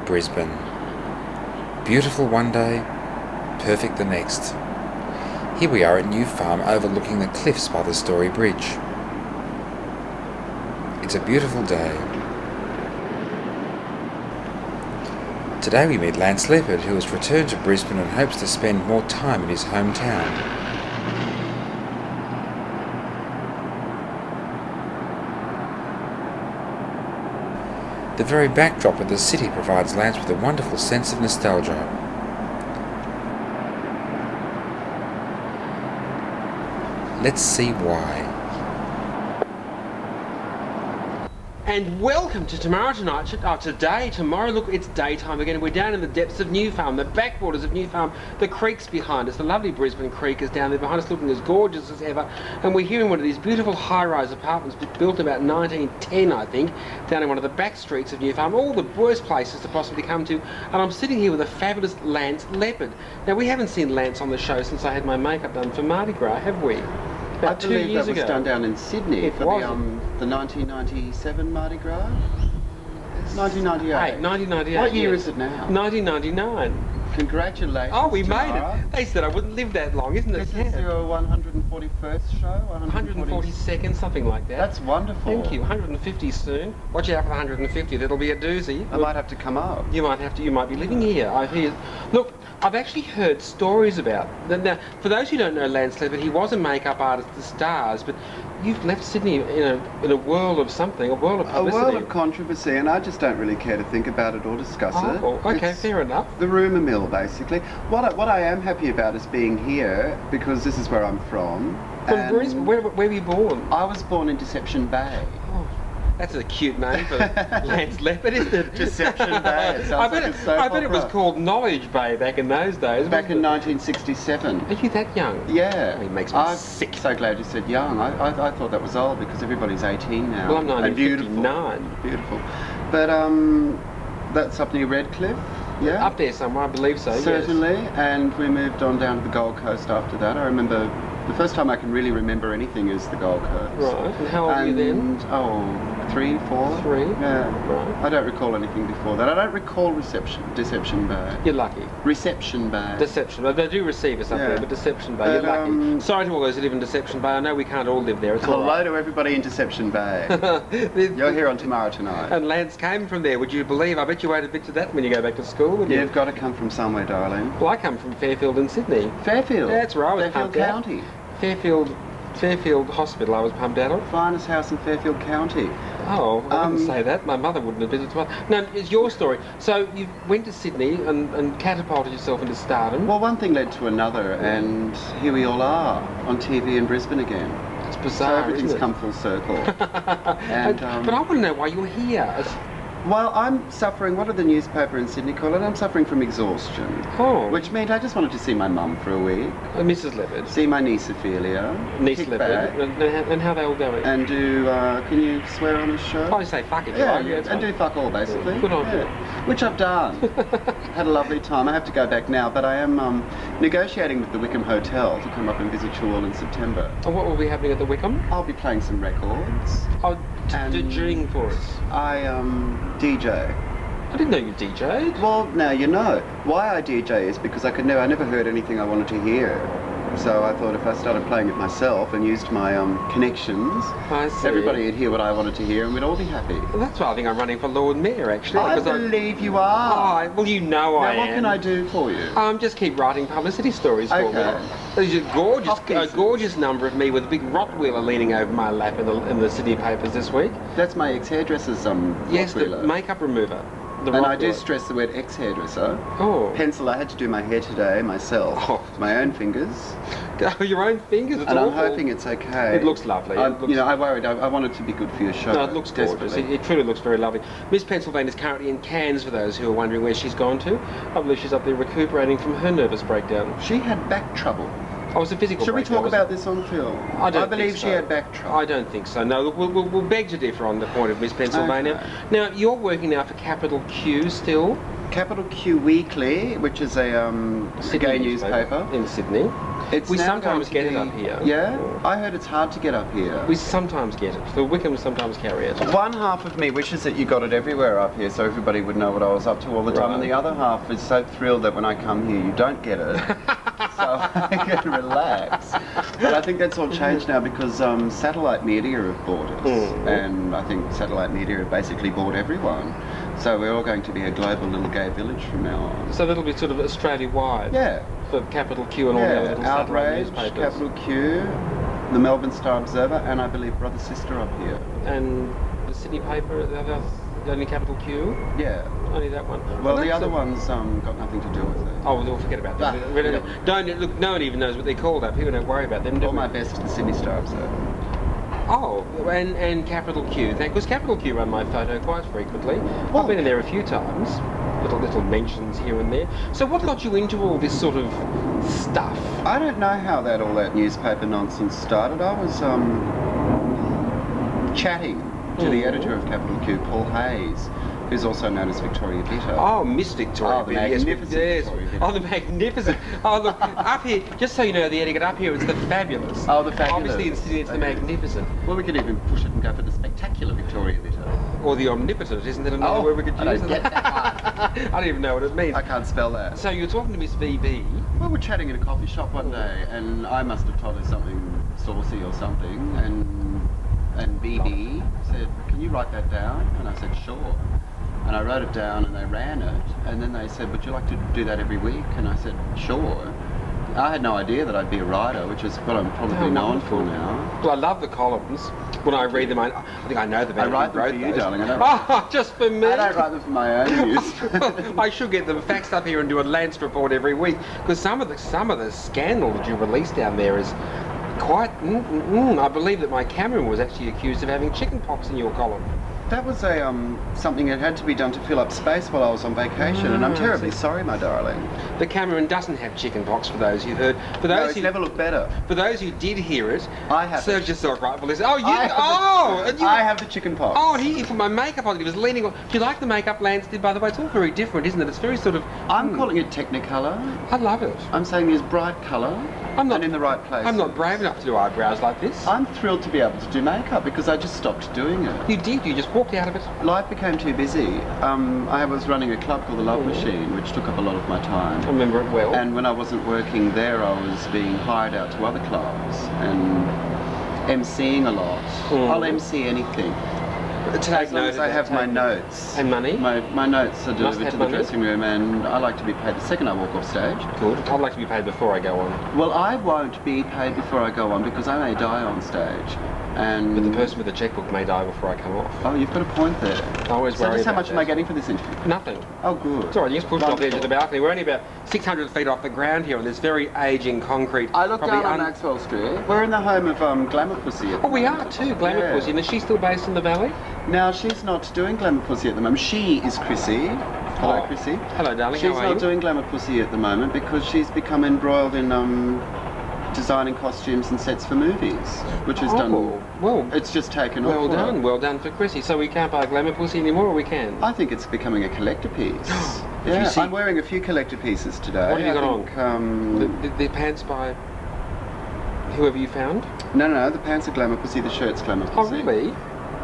Brisbane. Beautiful one day, perfect the next. Here we are at New Farm overlooking the cliffs by the Story Bridge. It's a beautiful day. Today we meet Lance Leopard, who has returned to Brisbane and hopes to spend more time in his hometown. The very backdrop of the city provides Lance with a wonderful sense of nostalgia. Let's see why. And welcome to Tamara tomorrow, look, it's daytime again. We're down in the depths of New Farm, the backwaters of New Farm. The creek's behind us, the lovely Brisbane Creek is down there behind us, looking as gorgeous as ever. And we're here in one of these beautiful high-rise apartments built about 1910, I think, down in one of the back streets of New Farm, all the worst places to possibly come to. And I'm sitting here with a fabulous Lance Leopard. Now, we haven't seen Lance on the show since I had my makeup done for Mardi Gras, have we? About 2 years that was ago. done down in Sydney for the 1997 Mardi Gras? 1998. 1998. What year yes. is it now? 1999. Congratulations, Oh, we Tamara. made it. They said I wouldn't live that long, isn't it? This is your 141st show? 142nd, something like that. That's wonderful. Thank you. 150 soon. Watch out for the 150. That'll be a doozy. I might have to come up. You might have to. You might be living here. I hear. Look, I've actually heard stories about. Now, for those who don't know Lance Leopard, he was a makeup artist to stars, but you've left Sydney in a world of something, a world of publicity. A world of controversy, and I just don't really care to think about it or discuss it. Oh, okay, fair enough. The rumour mill, basically. What I am happy about is being here, because this is where I'm from. From Brisbane? Where were you born? I was born in Deception Bay. Oh, that's a cute name for Lance Leopard, isn't it? Deception Bay. It sounds like a soap I bet it was opera. called Knowledge Bay back in those days. Back in 1967. Are you that young? Yeah. Oh, he makes me sick. I'm so glad you said young. I thought that was old because everybody's 18 now. Well, I'm And 1959. Beautiful. But that's up near Redcliffe. Yeah. Up there somewhere, I believe so. Certainly. Yes. And we moved on down to the Gold Coast after that. I remember the first time I can really remember anything is the Gold Coast. Right. And how old were you then? Oh, 3, 4. 3? Yeah. Right. I don't recall anything before that. I don't recall Deception Bay. You're lucky. Reception Bay. Deception Bay. They do receive us up there, but Deception Bay, you're lucky. Sorry to all those who live in Deception Bay. I know we can't all live there. It's all Hello right. to everybody in Deception Bay. You're here on Tamara tonight. And Lance came from there, would you believe? I bet you wait a bit to that when you go back to school, wouldn't you? You've got to come from somewhere, darling. Well, I come from Fairfield in Sydney. Fairfield? Yeah, that's where I was Fairfield pumped out. County. Fairfield Hospital I was pumped out of. Finest house in Fairfield County. Oh, I wouldn't say that. My mother wouldn't have been as well. No, it's your story. So you went to Sydney and catapulted yourself into stardom. Well, one thing led to another, and here we all are on TV in Brisbane again. It's bizarre, so everything's isn't it? come full circle. And, but I want to know why you're here. Well, I'm suffering, what did the newspaper in Sydney call it? I'm suffering from exhaustion. Oh. Which meant I just wanted to see my mum for a week. Mrs. Leopard. See my niece Ophelia. Niece kick Leopard. back, And how they all going? and do, can you swear on this show? Oh, you say fuck it. Yeah, right? and fine. do fuck all, basically. Good on you. Which I've done. Had a lovely time. I have to go back now, but I am negotiating with the Wickham Hotel to come up and visit you all in September. And what will be happening at the Wickham? I'll be playing some records. Oh, DJing for us. I DJ. I didn't know you DJ'd. Well, now you know. Why I DJ is because I never heard anything I wanted to hear. So I thought if I started playing it myself and used my connections, I see. everybody would hear what I wanted to hear and we'd all be happy. Well, that's why I think I'm running for Lord Mayor, actually. I because believe you are. Oh, well, you know I am. Now, what can I do for you? Just keep writing publicity stories for me. Okay. There's a gorgeous number of me with a big Rottweiler leaning over my lap in the Sydney papers this week. That's my ex-hairdresser's Yes, the Rottweiler. makeup remover. The And I do Rottweiler. stress the word ex-hairdresser. Oh. Pencil, I had to do my hair today myself. Oh. My own fingers. Oh, your own fingers? It's And I'm awful. hoping it's okay. It looks lovely. I worried. I want it to be good for your show. No, it looks gorgeous. It truly looks very lovely. Miss Pennsylvania is currently in Cairns, for those who are wondering where she's gone to. I believe she's up there recuperating from her nervous breakdown. She had back trouble. Oh, it was a physical Should we breakdown, talk about this on film? I believe think she so. had back trouble. I don't think so. No, look, we'll beg to differ on the point of Miss Pennsylvania. Okay. Now, you're working now for Capital Q still. Capital Q Weekly, which is a gay newspaper. In Sydney. It's We now sometimes going get to it be- up here. Yeah? I heard it's hard to get up here. We sometimes get it. The Wickham will sometimes carry it. One half of me wishes that you got it everywhere up here so everybody would know what I was up to all the time, Right. and the other half is so thrilled that when I come here you don't get it. So I can relax. But I think that's all changed now because satellite media have bought us, and I think satellite media have basically bought everyone. So we're all going to be a global little gay village from now on. So that'll be sort of Australia-wide. Yeah. For Capital Q and all the other Yeah, little satellite Outrage, newspapers. Capital Q, the Melbourne Star Observer, and I believe Brother Sister up here. And the Sydney paper, the only Capital Q? Yeah. Only that one? Well, the that's other a- one's got nothing to do with it. Oh, we'll forget about them. Ah, We don't, yeah. don't look. No one even knows what they're called up here. We don't worry about them. Do All we? my best to the Sydney Star Observer. Oh, and Capital Q. Because Capital Q run my photo quite frequently. I've been in there a few times. Little mentions here and there. So what got you into all this sort of stuff? I don't know how all that newspaper nonsense started. I was chatting to the editor of Capital Q, Paul Hayes, who's also known as Victoria Bitter. Oh, Miss Victoria. Oh, the Bitter, magnificent Victoria Bitter. Oh, the magnificent. Oh, look, up here, just so you know, the etiquette up here is the fabulous. Oh, the fabulous. Obviously in Sydney it's the Okay. magnificent. Well, we could even push it and go for the spectacular Victoria Bitter. Or the omnipotent, isn't that another word we could use? I don't get that I don't even know what it means. I can't spell that. So you're talking to Miss VB. Well, we're chatting in a coffee shop one day, and I must have told her something saucy or something, and BB said, "Can you write that down?" And I said, "Sure." And I wrote it down, and they ran it, and then they said, "Would you like to do that every week?" And I said, "Sure." I had no idea that I'd be a writer, which is what I'm probably known for now. Well, I love the columns. When I read them, I think I know the man I write who them wrote for you, those. darling. I don't Oh, just for me. I don't write them for my own use. I should get them faxed up here and do a Lance report every week, because some of the scandal that you release down there is quite. I believe that my cameraman was actually accused of having chicken pox in your column. That was something that had to be done to fill up space while I was on vacation, and I'm terribly sorry, my darling. The cameraman doesn't have chicken pox, for those who heard. For those No, it's who never looked better. For those who did hear it, I have served it. yourself right for listening. Oh, you. I have the chicken pox. Oh, and he put my makeup on. He was leaning on. Do you like the makeup Lance did, by the way? It's all very different, isn't it? It's very sort of. I'm calling it Technicolor. I love it. I'm saying there's bright colour I'm not and in the right place. I'm not brave enough to do eyebrows like this. I'm thrilled to be able to do makeup because I just stopped doing it. You did. You just walked out of it. Life became too busy. I was running a club called the Love Machine, which took up a lot of my I time. remember it well. And when I wasn't working there, I was being hired out to other clubs and emceeing a lot. I'll MC anything. Take As long note as of I that, have my take- notes. And money? My notes are delivered have to the money? dressing room, and I like to be paid the second I walk off stage. Good. I'd like to be paid before I go on. Well, I won't be paid before I go on because I may die on stage. And But the person with the checkbook may die before I come off. Oh, you've got a point there. I always So worry just how about much am I that. getting for this interview? Nothing. Oh, good. It's all right. You just push it off the edge of the Wonderful. balcony. We're only about 600 feet off the ground here on this very aging concrete. I look probably down on Maxwell Street. We're in the home of Glamour Pussy. At the Oh, we are moment. too. Glamour Yeah. Pussy. And is she still based in the valley? Now, she's not doing Glamour Pussy at the moment. She is Chrissy. Hello, Oh. Chrissy. Hello, darling. She's How are not you? doing Glamour Pussy at the moment because she's become embroiled in designing costumes and sets for movies, which is done. Well, It's just taken off. well for her. done. Well done for Chrissy. So we can't buy Glamour Pussy anymore, or we can? I think it's becoming a collector piece. If you Yeah, see- I'm wearing a few collector pieces today. What have you got on? The pants by whoever you found? No, the pants are Glamour Pussy, the shirt's Glamour Oh, Pussy. really?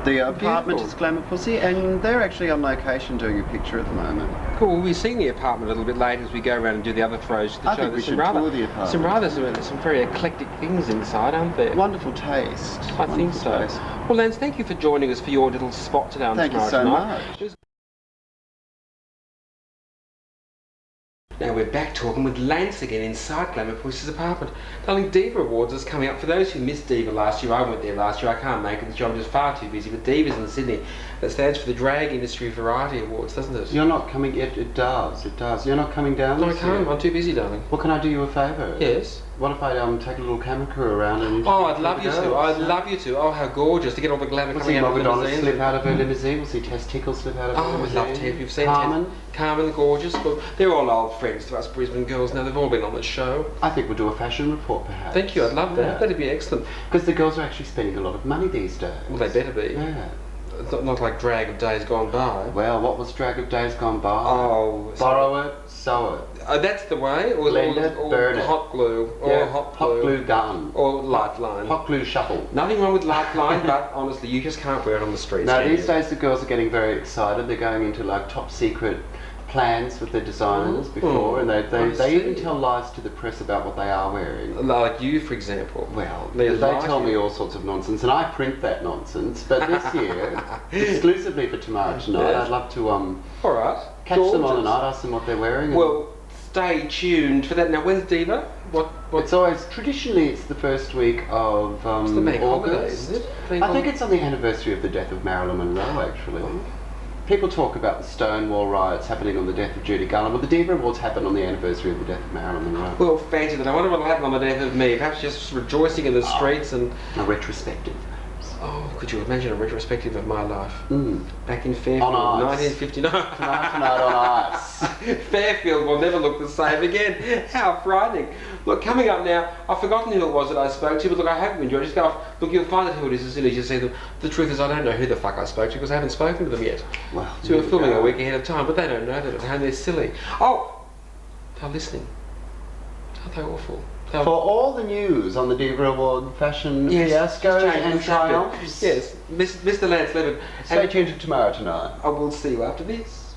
The apartment Beautiful. is Glamour Pussy, and they're actually on location doing a picture at the moment. Cool. We'll be seeing the apartment a little bit later as we go around and do the other throws to the I show. think we There's should tour the apartment. some very eclectic things inside, aren't there? Wonderful taste. I think Wonderful so. taste. Well, Lance, thank you for joining us for your little spot today on Thank you Tomorrow so Tonight. much. It was- Now we're back talking with Lance again inside Glamour Pussy's apartment. Darling, Diva Awards is coming up. For those who missed Diva last year, I went there last year. I can't make it this year. I'm just far too busy. But Diva's in Sydney. That stands for the Drag Industry Variety Awards, doesn't it? You're not coming yet. It does. It does. You're not coming down. No, I this can't. year? I'm too busy, darling. Well, can I do you a favour? Yes. What if I take a little camera crew around and? Oh, I'd love you to. I'd love you to. Oh, how gorgeous to get all the glamour We'll coming see out of the Madonna limousine. slip out of her limousine. We'll see Tess Tickle slip out of her Oh, I'd limousine. love to. If you've seen Carmen. Carmen, gorgeous. Well, they're all old friends to us Brisbane girls now. They've all been on the show. I think we'll do a fashion report, perhaps. Thank you. I'd love that. Yeah. That'd be excellent. Because the girls are actually spending a lot of money these days. Well, they better be. Yeah. It's not like drag of days gone by. Well, what was drag of days gone by? Oh, Borrow it, sow it. That's the way, or burn it. hot glue, or Yeah, hot hot glue gun. or lifeline. Hot glue shuffle. Nothing wrong with lifeline, but honestly, you just can't wear it on the streets. Now can these you? days the girls are getting very excited. They're going into like top secret plans with their designers before, and they even tell lies to the press about what they are wearing. Like you, for example. Well, They they like tell you. me all sorts of nonsense, and I print that nonsense. But this year, exclusively for Tamara tonight, Yeah. I'd love to All right. catch them on the Gorgeous. night, ask them what they're wearing. And Well, stay tuned for that. Now, when's Diva? What? it's always traditionally it's the first week of It's the bank holiday, August. isn't it? I think it's on the anniversary of the death of Marilyn Monroe, actually. People talk about the Stonewall riots happening on the death of Judy Garland, but the Diva Awards happened on the anniversary of the death of Marilyn Monroe. Well, fancy that. I wonder what'll happen on the death of me. Perhaps just rejoicing in the streets and... A retrospective. Oh, could you imagine a retrospective of my life? Back in Fairfield, On ice. 1959. Tonight on ice. Fairfield will never look the same again. How frightening. Look, coming up now, I've forgotten who it was that I spoke to, but look, I hope you enjoyed it. Just go off. Look, you'll find out who it is as soon as you see them. The truth is, I don't know who the fuck I spoke to because I haven't spoken to them yet. Well, So we're filming a week ahead of time, but they don't know that at home. They're silly. Oh, they're listening. Aren't they awful? for all the news on the Diva Award fashion fiascos and triumphs, Yes, Mr. Lance Leopard. stay tuned to Tamara tonight. I will see you after this.